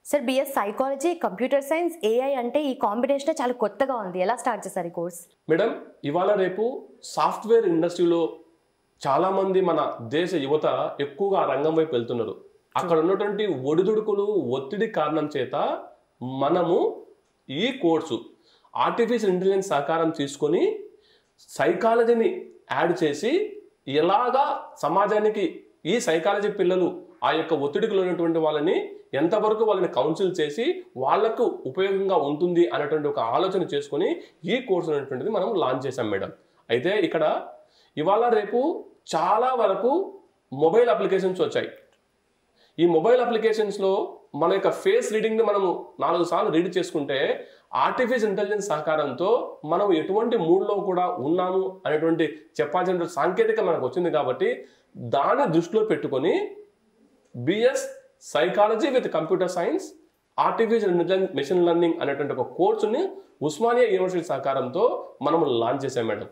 Sir BS psychology, computer science, AI అంటే ఈ combination చాలా కొత్తగా ఉంది. ఎలా స్టార్ట్ చేశారు ఈ కోర్స్? మేడం, ఇవాళ రేపు సాఫ్ట్వేర్ ఇండస్ట్రీలో చాలామంది మన దేశ యువత ఎక్కువగా ఆ రంగం వైపు వెళ్తున్నారు. అక్కడ ఉన్నటువంటి ఒడిదుడుకులు, ఒత్తిడి కారణం చేత మనము ఈ కోర్సు ఆర్టిఫిషియల్ ఇంటెలిజెన్స్ సహకారం తీసుకొని సైకాలజీని యాడ్ చేసి ఎలాగా సమాజానికి ఈ సైకాలజీ పిల్లలు ఆ యొక్క ఒత్తిడికి ఉన్నటువంటి వాళ్ళని ఎంతవరకు వాళ్ళని కౌన్సిల్ చేసి వాళ్లకు ఉపయోగంగా ఉంటుంది అనేటువంటి ఒక ఆలోచన చేసుకొని ఈ కోర్సు అనేటువంటిది మనం లాంచ్ చేసాం మేడం. అయితే ఇక్కడ ఇవాళ రేపు చాలా వరకు మొబైల్ అప్లికేషన్స్ వచ్చాయి. ఈ మొబైల్ అప్లికేషన్స్లో మన యొక్క ఫేస్ రీడింగ్ని మనము 4 సార్లు రీడ్ చేసుకుంటే ఆర్టిఫిషియల్ ఇంటెలిజెన్స్ సహకారంతో మనం ఎటువంటి మూడ్లో కూడా ఉన్నాము అనేటువంటి చెప్పాల్సిన సాంకేతిక మనకు వచ్చింది. కాబట్టి దాన్ని దృష్టిలో పెట్టుకొని BS psychology with computer science, artificial intelligence, machine learning అనేటువంటి ఒక కోర్సుని ఉస్మానియా యూనివర్సిటీ సహకారంతో మనం లాంచ్ చేసాం మేడం.